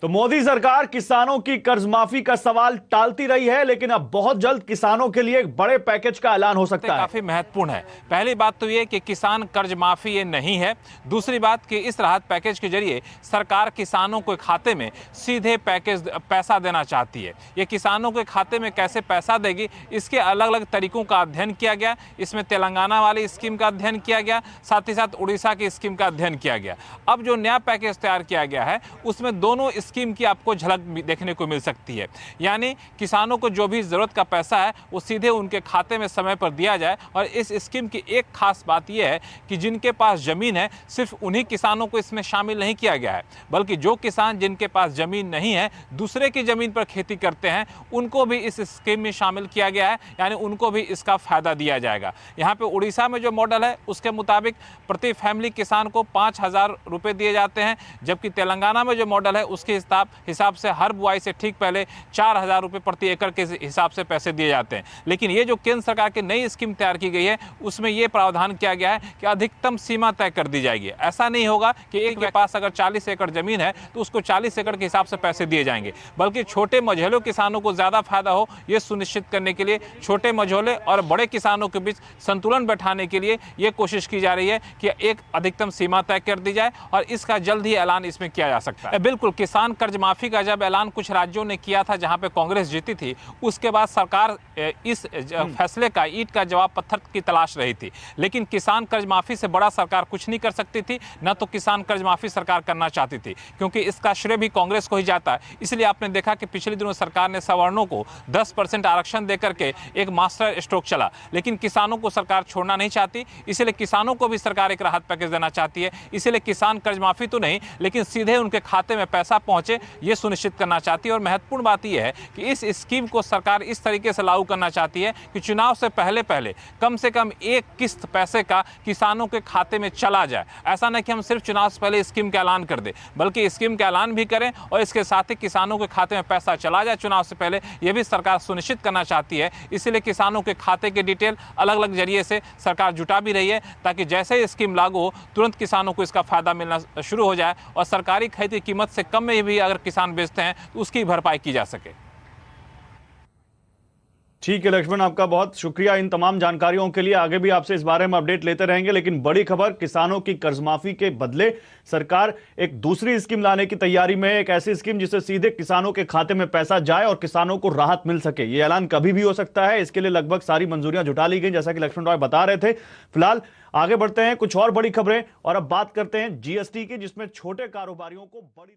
तो मोदी सरकार किसानों की कर्ज माफी का सवाल टालती रही है, लेकिन अब बहुत जल्द किसानों के लिए एक बड़े पैकेज का ऐलान हो सकता है। काफी महत्वपूर्ण है। पहली बात तो ये कि किसान कर्ज माफी ये नहीं है। दूसरी बात कि इस राहत पैकेज के जरिए सरकार किसानों के खाते में सीधे पैसा देना चाहती है। ये किसानों के खाते में कैसे पैसा देगी, इसके अलग अलग तरीकों का अध्ययन किया गया। इसमें तेलंगाना वाली स्कीम का अध्ययन किया गया, साथ ही साथ उड़ीसा की स्कीम का अध्ययन किया गया। अब जो नया पैकेज तैयार किया गया है उसमें दोनों स्कीम की आपको झलक देखने को मिल सकती है। यानी किसानों को जो भी जरूरत का पैसा है वो सीधे उनके खाते में समय पर दिया जाए। और इस स्कीम की एक खास बात यह है कि जिनके पास जमीन है सिर्फ उन्हीं किसानों को इसमें शामिल नहीं किया गया है, बल्कि जो किसान जिनके पास जमीन नहीं है, दूसरे की जमीन पर खेती करते हैं, उनको भी इस स्कीम में शामिल किया गया है। यानी उनको भी इसका फायदा दिया जाएगा। यहाँ पे उड़ीसा में जो मॉडल है उसके मुताबिक प्रति फैमिली किसान को 5,000 रुपए दिए जाते हैं, जबकि तेलंगाना में जो मॉडल है उसके हिसाब से हर बुआई से ठीक पहले 4,000 रुपए प्रति एकड़ के हिसाब से पैसे दिए जाते हैं। लेकिन ये जो केंद्र सरकार की नई स्कीम तैयार की गई है उसमें यह प्रावधान किया गया है कि अधिकतम सीमा तय कर दी जाएगी। ऐसा नहीं होगा कि एक के पास अगर 40 एकड़ जमीन है तो उसको 40 एकड़ के हिसाब से पैसे दिए जाएंगे, बल्कि छोटे मझोले किसानों को ज्यादा फायदा हो यह सुनिश्चित करने के लिए छोटे मझोले और बड़े किसानों के बीच संतुलन बैठाने के लिए यह कोशिश की जा रही है कि एक अधिकतम सीमा तय कर दी जाए और इसका जल्द ही ऐलान इसमें किया जा सकता है। बिल्कुल, किसान कर्ज माफी का जब ऐलान कुछ राज्यों ने किया था जहां पे कांग्रेस जीती थी, उसके बाद सरकार इस फैसले का ईंट का जवाब पत्थर की तलाश रही थी। लेकिन किसान कर्ज माफी से बड़ा सरकार कुछ नहीं कर सकती थी, न तो किसान कर्ज माफी सरकार करना चाहती थी, क्योंकि इसका श्रेय भी कांग्रेस को ही जाता है। इसलिए आपने देखा कि पिछले दिनों सरकार ने सवर्णों को 10% आरक्षण देकर के एक मास्टर स्ट्रोक चला, लेकिन किसानों को सरकार छोड़ना नहीं चाहती। इसलिए किसानों को भी सरकार एक राहत पैकेज देना चाहती है। इसलिए किसान कर्ज माफी तो नहीं, लेकिन सीधे उनके खाते में पैसा पहुंचे ये सुनिश्चित करना चाहती है। और महत्वपूर्ण बात यह है कि इस स्कीम को सरकार इस तरीके से लागू करना चाहती है कि चुनाव से पहले कम से कम एक किस्त पैसे का किसानों के खाते में चला जाए। ऐसा नहीं कि हम सिर्फ चुनाव से पहले स्कीम का ऐलान कर दें, बल्कि स्कीम का ऐलान भी करें और इसके साथ ही किसानों के खाते में पैसा चला जाए चुनाव से पहले, यह भी सरकार सुनिश्चित करना चाहती है। इसलिए किसानों के खाते के डिटेल अलग अलग जरिए से सरकार जुटा भी रही है, ताकि जैसे ही स्कीम लागू हो तुरंत किसानों को इसका फायदा मिलना शुरू हो जाए और सरकारी खरीद की कीमत से कम में भी अगर किसान बेचते हैं तो उसकी भरपाई की जा सके। ठीक है लक्ष्मण, आपका बहुत शुक्रिया इन तमाम जानकारियों के लिए। आगे भी आपसे इस बारे में अपडेट लेते रहेंगे। लेकिन बड़ी खबर, किसानों की कर्जमाफी के बदले सरकार एक दूसरी स्कीम लाने की तैयारी में है। एक ऐसी स्कीम जिससे सीधे किसानों के खाते में पैसा जाए और किसानों को राहत मिल सके। यह ऐलान कभी भी हो सकता है। इसके लिए लगभग सारी मंजूरियां जुटा ली गई, जैसा कि लक्ष्मण राय बता रहे थे। फिलहाल आगे बढ़ते हैं कुछ और बड़ी खबरें और अब बात करते हैं जीएसटी की, जिसमें छोटे कारोबारियों को बड़ी